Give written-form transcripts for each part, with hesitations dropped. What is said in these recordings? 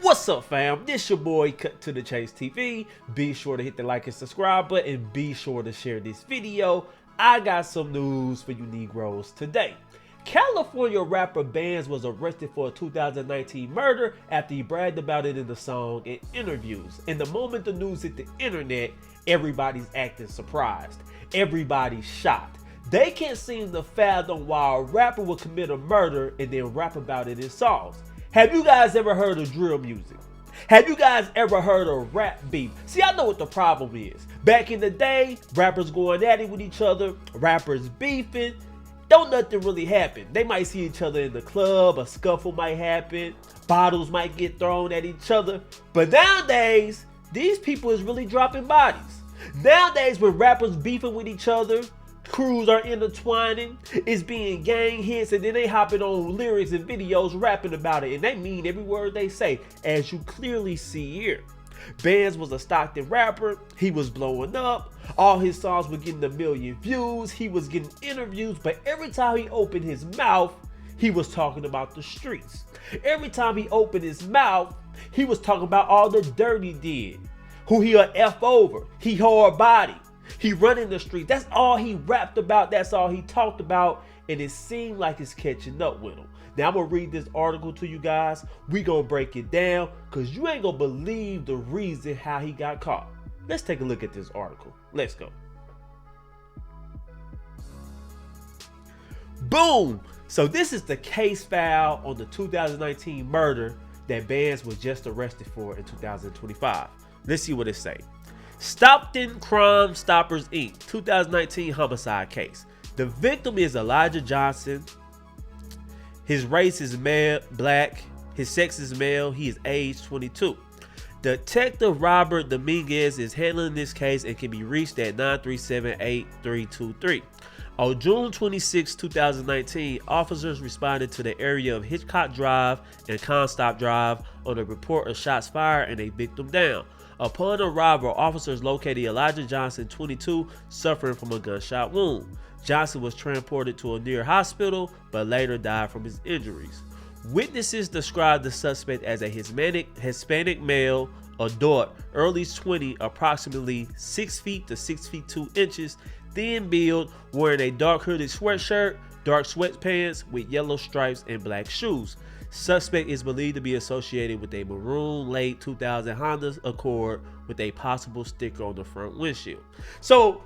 What's up, fam? This your boy Cut to the Chase TV. Be sure to hit the like and subscribe button and be sure to share this video. I got some news for you Negroes today. California rapper Bkandzmb3z was arrested for a 2019 murder after he bragged about it in the song and interviews. And the moment the news hit the internet, everybody's acting surprised. Everybody's shocked. They can't seem to fathom why a rapper would commit a murder and then rap about it in songs. Have you guys ever heard of drill music? Have you guys ever heard of rap beef? See, I know what the problem is. Back in the day, rappers going at it with each other, rappers beefing, don't nothing really happen. They might see each other in the club, a scuffle might happen, bottles might get thrown at each other. But nowadays, these people is really dropping bodies. Nowadays, when rappers beefing with each other, crews are intertwining, it's being gang hits, and then they hopping on lyrics and videos rapping about it, and they mean every word they say, as you clearly see here. Bkandzmb3z was a Stockton rapper. He was blowing up. All his songs were getting 1 million views. He was getting interviews, but every time he opened his mouth, he was talking about the streets. Every time he opened his mouth, he was talking about all the dirt he did, who he'll F over, he hard body, he running the streets. That's all he rapped about. That's all he talked about. And it seemed like it's catching up with him. Now I'm going to read this article to you guys. We going to break it down because you ain't going to believe the reason how he got caught. Let's take a look at this article. Let's go. Boom. So this is the case file on the 2019 murder that Bkandzmb3z was just arrested for in 2025. Let's see what it say. Stockton Crime Stoppers Inc. 2019 homicide case. The victim is Elijah Johnson. His race is male, black. His sex is male. He is age 22. Detective Robert Dominguez is handling this case and can be reached at 937-8323. On June 26, 2019, officers responded to the area of Hitchcock Drive and Comstock Drive on a report of shots fired and a victim down. Upon arrival, officers located Elijah Johnson, 22, suffering from a gunshot wound. Johnson was transported to a near hospital, but later died from his injuries. Witnesses described the suspect as a Hispanic male, adult, early 20, approximately 6 feet to 6 feet 2 inches, thin build, wearing a dark hooded sweatshirt, dark sweatpants with yellow stripes and black shoes. Suspect is believed to be associated with a maroon late 2000 Honda Accord with a possible sticker on the front windshield. So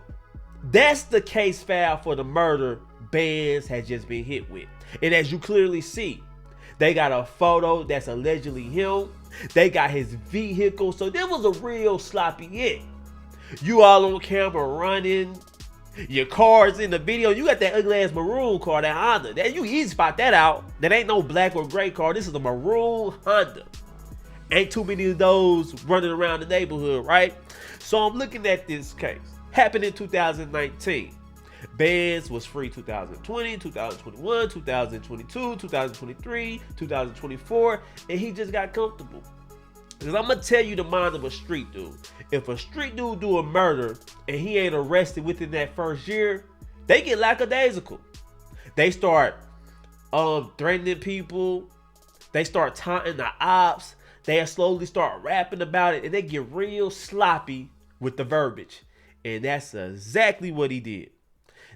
that's the case file for the murder Bkandzmb3z has just been hit with. And as you clearly see, they got a photo that's allegedly him. They got his vehicle. So there was a real sloppy hit. You all on camera running. Your car's in the video. You got that ugly ass maroon car, that Honda. That you easy spot that out. That ain't no black or gray car. This is a maroon Honda. Ain't too many of those running around the neighborhood, right? So I'm looking at this case. Happened in 2019. Bkandzmb3z was free 2020, 2021, 2022, 2023, 2024, and he just got comfortable. Because I'm going to tell you the mind of a street dude. If a street dude do a murder and he ain't arrested within that first year, they get lackadaisical. They start threatening people. They start taunting the ops. They slowly start rapping about it, and they get real sloppy with the verbiage. And that's exactly what he did.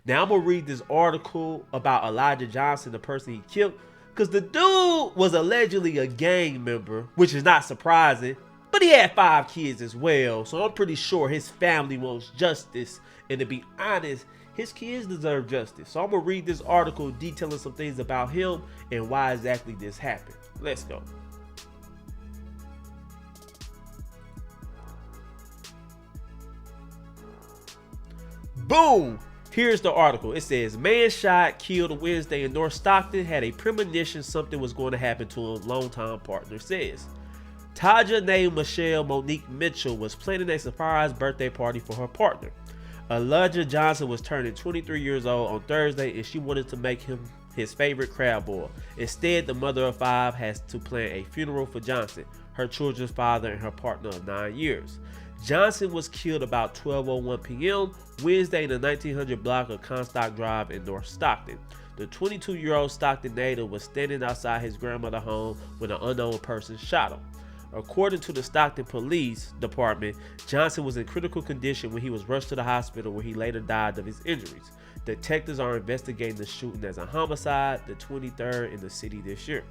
Now I'm going to read this article about Elijah Johnson, the person he killed. Because the dude was allegedly a gang member, which is not surprising. But he had 5 kids as well. So I'm pretty sure his family wants justice. And to be honest, his kids deserve justice. So I'm going to read this article detailing some things about him and why exactly this happened. Let's go. Boom! Here's the article. It says, man shot, killed Wednesday in North Stockton, had a premonition something was going to happen to him, longtime partner says. Taja named Michelle Monique Mitchell was planning a surprise birthday party for her partner. Elijah Johnson was turning 23 years old on Thursday, and she wanted to make him his favorite crab boil. Instead, the mother of 5 has to plan a funeral for Johnson, her children's father and her partner of 9 years. Johnson was killed about 12:01 p.m. Wednesday in the 1900 block of Comstock Drive in North Stockton. The 22-year-old Stockton native was standing outside his grandmother's home when an unknown person shot him. According to the Stockton Police Department, Johnson was in critical condition when he was rushed to the hospital, where he later died of his injuries. Detectives are investigating the shooting as a homicide, the 23rd in the city this year.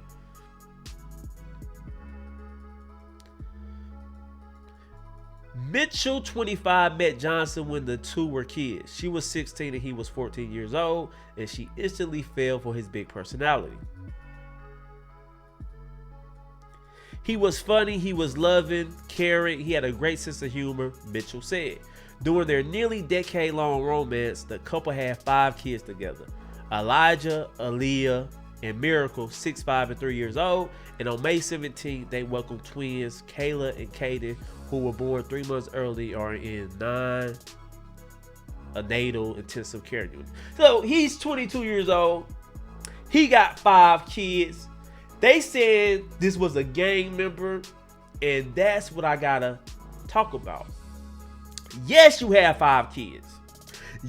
Mitchell, 25, met Johnson when the two were kids. She was 16 and he was 14 years old, and she instantly fell for his big personality. He was funny, he was loving, caring, he had a great sense of humor, Mitchell said. During their nearly decade-long romance, the couple had 5 kids together. Elijah, Aaliyah, and Miracle, 6, 5, and 3 years old. And on May 17th, they welcomed twins Kayla and Kaden, who were born 3 months early, are in a natal intensive care unit. So he's 22 years old. He got 5 kids. They said this was a gang member, and that's what I gotta talk about. Yes, you have 5 kids.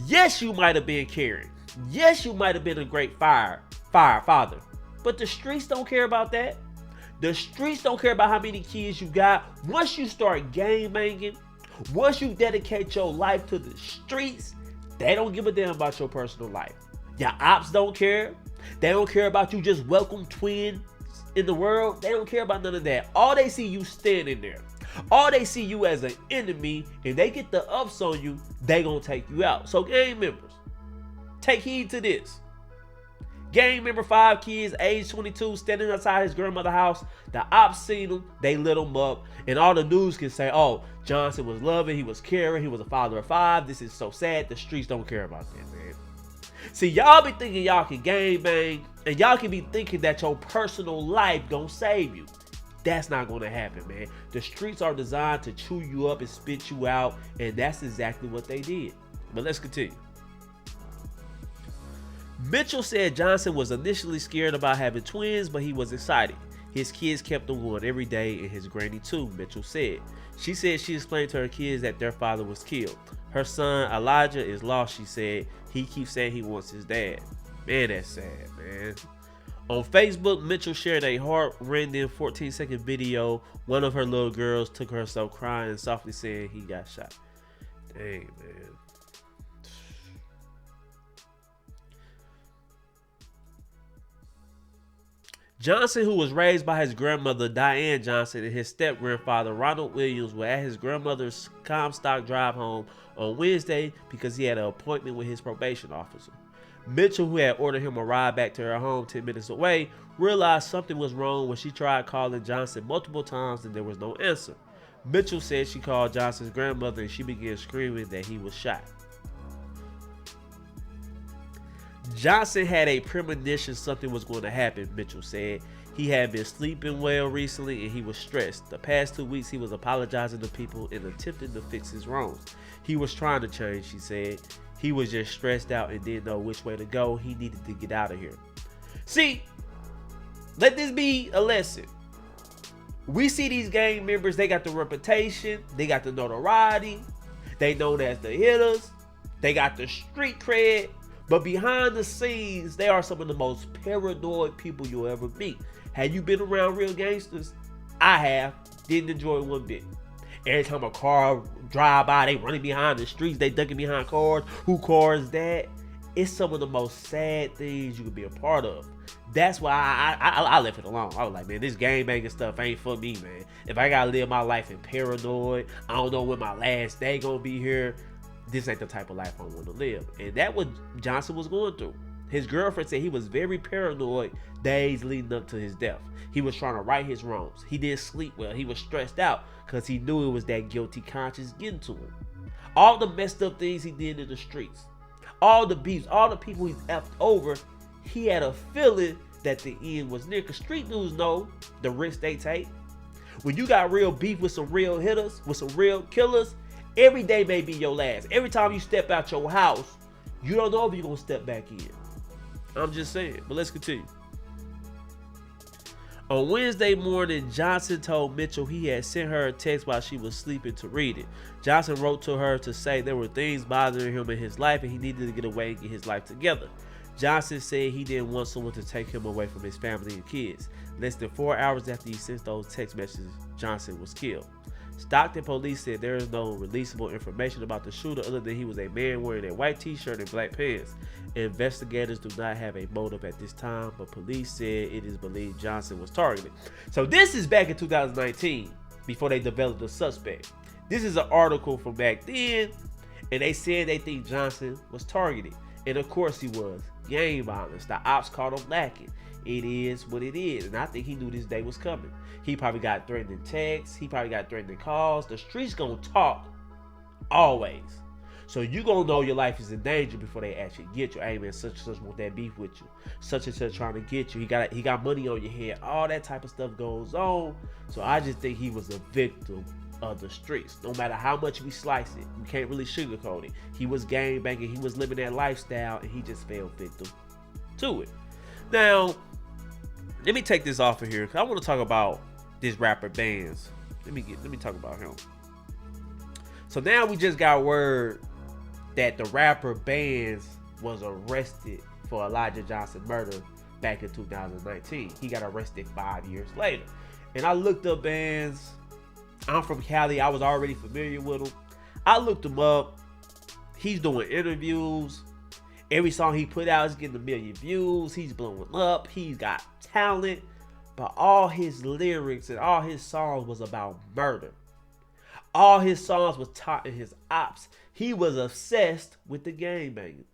Yes, you might have been caring. Yes, you might have been a great fire father. But the streets don't care about that. The streets don't care about how many kids you got. Once you start gang banging, once you dedicate your life to the streets, they don't give a damn about your personal life. Your ops don't care. They don't care about you just welcome twins in the world. They don't care about none of that. All they see you standing there. All they see you as an enemy, and they get the ups on you, they gonna take you out. So gang members, take heed to this. Gang member, 5 kids, age 22, standing outside his grandmother's house. The ops seen him, they lit him up, and all the news can say, oh, Johnson was loving, he was caring, he was a father of 5. This is so sad. The streets don't care about that, man. See, y'all be thinking y'all can gang bang, and y'all can be thinking that your personal life gonna save you. That's not gonna happen, man. The streets are designed to chew you up and spit you out, and that's exactly what they did. But let's continue. Mitchell said Johnson was initially scared about having twins, but he was excited. His kids kept him going every day, and his granny too, Mitchell said. She said she explained to her kids that their father was killed. Her son, Elijah, is lost, she said. He keeps saying he wants his dad. Man, that's sad, man. On Facebook, Mitchell shared a heart-rending 14-second video. One of her little girls took herself crying and softly saying he got shot. Dang, man. Johnson, who was raised by his grandmother, Diane Johnson, and his step-grandfather, Ronald Williams, were at his grandmother's Comstock drive home on Wednesday because he had an appointment with his probation officer. Mitchell, who had ordered him a ride back to her home 10 minutes away, realized something was wrong when she tried calling Johnson multiple times and there was no answer. Mitchell said she called Johnson's grandmother and she began screaming that he was shot. Johnson had a premonition something was going to happen, Mitchell said. He had been sleeping well recently and he was stressed. The past 2 weeks he was apologizing to people and attempting to fix his wrongs. He was trying to change, she said. He was just stressed out and didn't know which way to go. He needed to get out of here. See, let this be a lesson. We see these gang members, they got the reputation, they got the notoriety, they known as the hitters, they got the street cred, but behind the scenes, they are some of the most paranoid people you'll ever meet. Have you been around real gangsters? I have. Didn't enjoy it one bit. Every time a car drive by, they running behind the streets, they ducking behind cars. Who car is that? It's some of the most sad things you could be a part of. That's why I left it alone. I was like, man, this gang banging stuff ain't for me, man. If I gotta live my life in paranoid, I don't know when my last day gonna be here. This ain't the type of life I want to live. And that's what Johnson was going through. His girlfriend said he was very paranoid days leading up to his death. He was trying to right his wrongs. He didn't sleep well. He was stressed out because he knew it was that guilty conscience getting to him. All the messed up things he did in the streets, all the beefs, all the people he's effed over, he had a feeling that the end was near. Because street dudes know the risks they take. When you got real beef with some real hitters, with some real killers, every day may be your last. Every time you step out your house, you don't know if you're going to step back in. I'm just saying. But let's continue. On Wednesday morning, Johnson told Mitchell he had sent her a text while she was sleeping to read it. Johnson wrote to her to say there were things bothering him in his life and he needed to get away and get his life together. Johnson said he didn't want someone to take him away from his family and kids. Less than 4 hours after he sent those text messages, Johnson was killed. Stockton police said there is no releasable information about the shooter other than he was a man wearing a white t-shirt and black pants. Investigators do not have a motive at this time, but police said it is believed Johnson was targeted. So this is back in 2019, before they developed the suspect. This is an article from back then, and they said they think Johnson was targeted. And of course he was. Gang violence. The ops caught him lacking. It is what it is. And I think he knew this day was coming. He probably got threatening texts. He probably got threatening calls. The streets gonna talk. Always. So you gonna know your life is in danger before they actually get you. Hey man, such and such want that beef with you. Such and such trying to get you. He got money on your head. All that type of stuff goes on. So I just think he was a victim of the streets. No matter how much we slice it, we can't really sugarcoat it. He was gang banging, he was living that lifestyle, and he just fell victim to it. Now, let me take this off of here because I want to talk about this rapper Bkandzmb3z. Let me talk about him. So now we just got word that the rapper Bkandzmb3z was arrested for Elijah Johnson murder back in 2019. He got arrested 5 years later. And I looked up Bkandzmb3z. I'm from Cali. I was already familiar with him. I looked him up. He's doing interviews. Every song he put out is getting 1 million views. He's blowing up. He's got talent. But all his lyrics and all his songs was about murder. All his songs was taught in his ops. He was obsessed with the gang banging.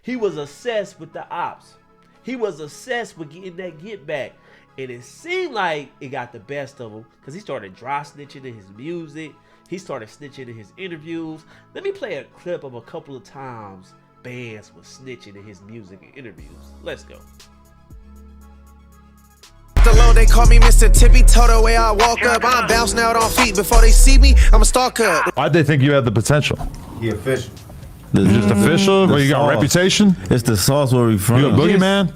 He was obsessed with the ops. He was obsessed with getting that get back. And it seemed like it got the best of him because he started dry snitching in his music. He started snitching in his interviews. Let me play a clip of a couple of times Bkandzmb3z was snitching in his music and interviews. Let's go. They call me Mr. Tippy Toe the way I walk up. I'm bouncing out on feet. Before they see me, I'm a stalker. Why'd they think you had the potential? He official. Just official? Where you got a reputation? It's the sauce where we from. You a boogeyman?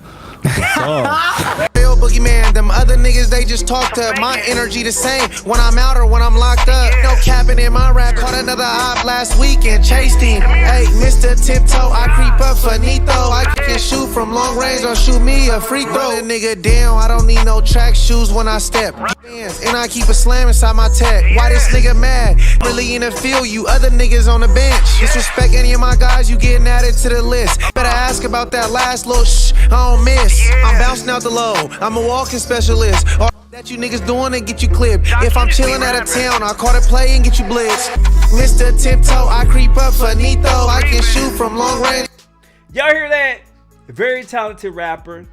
Real boogeyman, them other niggas, they just talked up. My energy the same when I'm out or when I'm locked up. No capping in my rap, caught another op last week and chased him. Hey, Mr. Tiptoe, I creep up for Nito. I can shoot from long range or shoot me a free throw. Run a nigga down, I don't need no track shoes when I step. And I keep a slam inside my tech. Why this nigga mad? Really in the field, you other niggas on the bench. Disrespect any of my guys, you getting added to the list. Better ask about that last little shh, I don't miss. I'm bouncing out the low, I'm a walking specialist. All that you niggas doing to get you clipped. If I'm chilling out of town, I'll call it play and get you blitzed. Mr. Tiptoe, I creep up for Nito. I can shoot from long range. Y'all hear that? Very talented rapper,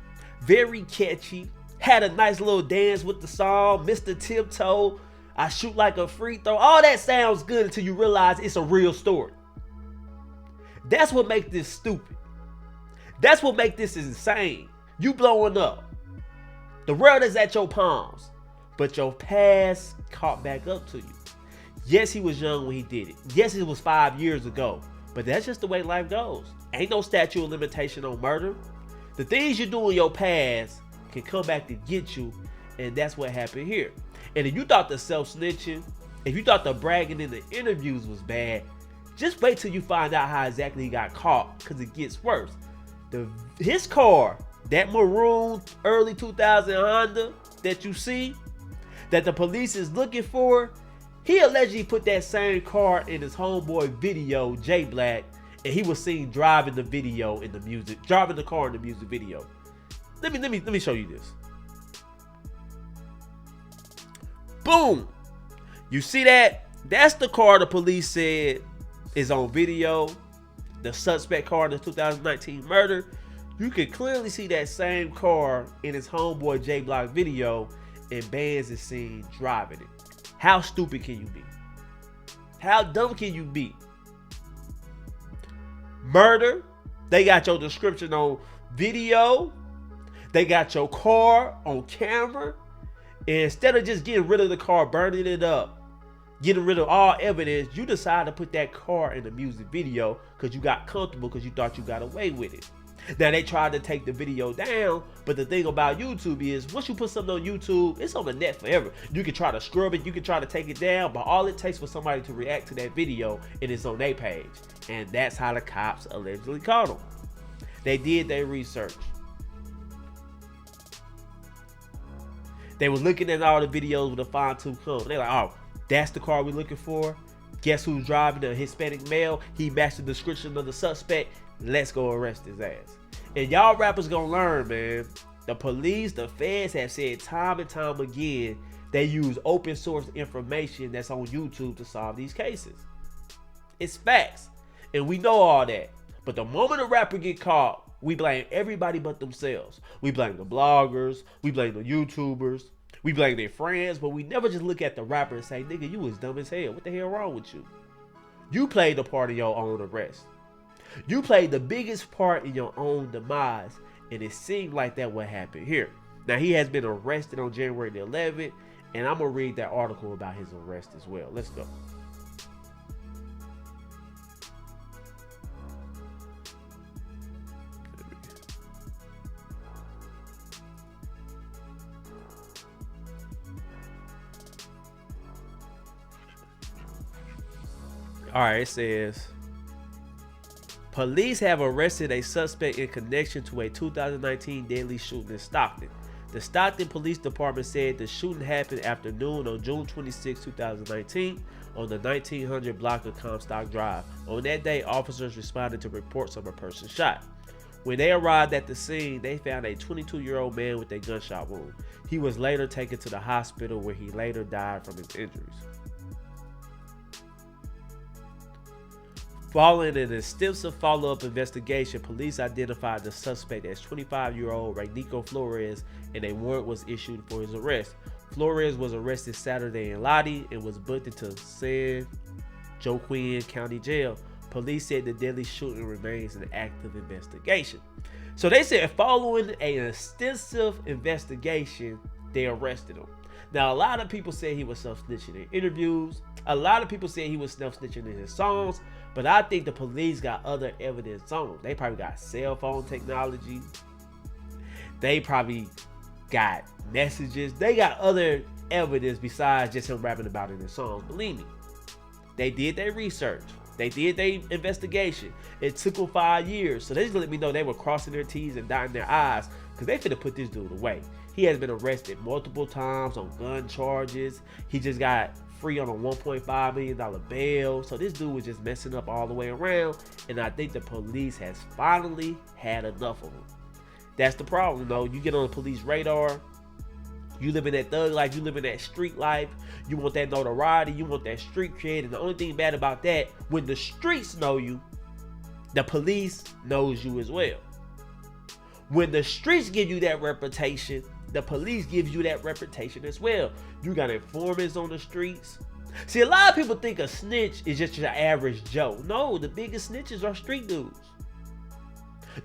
very catchy. Had a nice little dance with the song, Mr. Tiptoe. I shoot like a free throw. All that sounds good until you realize it's a real story. That's what makes this stupid. That's what makes this insane. You blowing up. The world is at your palms, but your past caught back up to you. Yes, he was young when he did it. Yes, it was 5 years ago, but that's just the way life goes. Ain't no statute of limitation on murder. The things you do in your past can come back to get you, and that's what happened here. And if you thought the self-snitching, if you thought the bragging in the interviews was bad, just wait till you find out how exactly he got caught, because it gets worse. His car, that maroon early 2000 Honda that you see, that the police is looking for, he allegedly put that same car in his homeboy video, J Black, and he was seen driving the video in the music, driving the car in the music video. Let me show you this. Boom. You see that? That's the car the police said is on video. The suspect car in the 2019 murder. You can clearly see that same car in his homeboy J Block video, and Bkandzmb3z is seen driving it. How stupid can you be? How dumb can you be? Murder. They got your description on video. They got your car on camera. And instead of just getting rid of the car, burning it up, getting rid of all evidence, you decide to put that car in the music video because you got comfortable because you thought you got away with it. Now, they tried to take the video down, but the thing about YouTube is once you put something on YouTube, it's on the net forever. You can try to scrub it, you can try to take it down, but all it takes for somebody to react to that video and it's on their page. And that's how the cops allegedly caught him. They did their research. They were looking at all the videos with a fine-tooth comb. They're like, oh, that's the car we're looking for. Guess who's driving? The Hispanic male. He matched the description of the suspect. Let's go arrest his ass. And y'all rappers gonna learn, man. The police, the feds have said time and time again, they use open source information that's on YouTube to solve these cases. It's facts. And we know all that. But the moment a rapper get caught, we blame everybody but themselves. We blame the bloggers. We blame the YouTubers. We blame their friends. But we never just look at the rapper and say, nigga, you was dumb as hell. What the hell wrong with you? You played a part of your own arrest. You played the biggest part in your own demise. And it seemed like that what happened here. Now, he has been arrested on January the 11th. And I'm going to read that article about his arrest as well. Let's go. All right, it says, police have arrested a suspect in connection to a 2019 deadly shooting in Stockton. The Stockton Police Department said the shooting happened after noon on June 26, 2019 on the 1900 block of Comstock Drive. On that day, officers responded to reports of a person shot. When they arrived at the scene, they found a 22-year-old man with a gunshot wound. He was later taken to the hospital where he later died from his injuries. Following an extensive follow-up investigation, police identified the suspect as 25-year-old Raynico Flores, and a warrant was issued for his arrest. Flores was arrested Saturday in Lottie and was booked into San Joaquin County Jail. Police said the deadly shooting remains an active investigation. So they said following an extensive investigation, they arrested him. Now, a lot of people say he was self-snitching in interviews. A lot of people say he was self-snitching in his songs. But I think the police got other evidence on him. They probably got cell phone technology. They probably got messages. They got other evidence besides just him rapping about it in his songs. Believe me. They did their research. They did their investigation. It took them 5 years. So they just let me know they were crossing their T's and dotting their I's because they finna put this dude away. He has been arrested multiple times on gun charges. He just got free on a $1.5 million bail. So this dude was just messing up all the way around. And I think the police has finally had enough of him. That's the problem, though. You get on the police radar. You live in that thug life. You live in that street life. You want that notoriety. You want that street cred. And the only thing bad about that, when the streets know you, the police knows you as well. When the streets give you that reputation, the police gives you that reputation as well. You got informants on the streets. See, a lot of people think a snitch is just your average Joe. No, the biggest snitches are street dudes.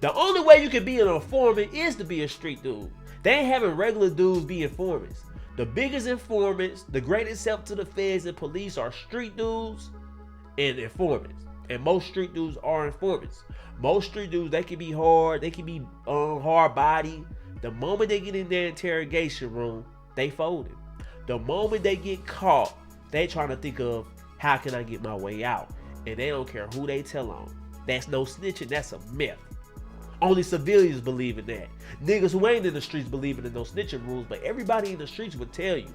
The only way you can be an informant is to be a street dude. They ain't having regular dudes be informants. The biggest informants, the greatest help to the feds and police are street dudes and informants. And most street dudes are informants. Most street dudes, they can be hard. They can be hard body. The moment they get in their interrogation room, they folded. The moment they get caught, they trying to think of how can I get my way out. And they don't care who they tell on. That's no snitching. That's a myth. Only civilians believe in that. Niggas who ain't in the streets believing in those snitching rules. But everybody in the streets would tell you,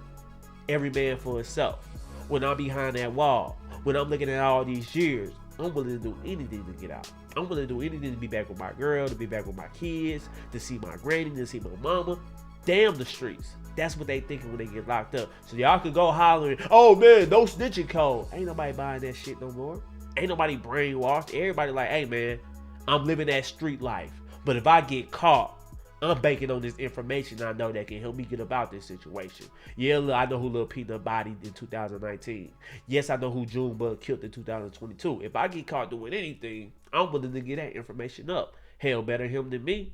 every man for himself. When I'm behind that wall, when I'm looking at all these years, I'm willing to do anything to get out. I'm willing to do anything to be back with my girl, to be back with my kids, to see my granny, to see my mama. Damn the streets. That's what they thinking when they get locked up. So y'all can go hollering, oh man, no snitching code. Ain't nobody buying that shit no more. Ain't nobody brainwashed. Everybody like, hey man, I'm living that street life. But if I get caught, I'm banking on this information I know that can help me get about this situation. Yeah, look, I know who Lil Peanut bodied in 2019. Yes, I know who Junebug killed in 2022. If I get caught doing anything, I'm willing to get that information up. Hell, better him than me.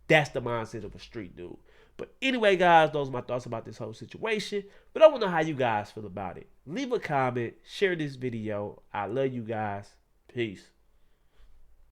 That's the mindset of a street dude. But anyway, guys, those are my thoughts about this whole situation. But I want to know how you guys feel about it. Leave a comment. Share this video. I love you guys. Peace.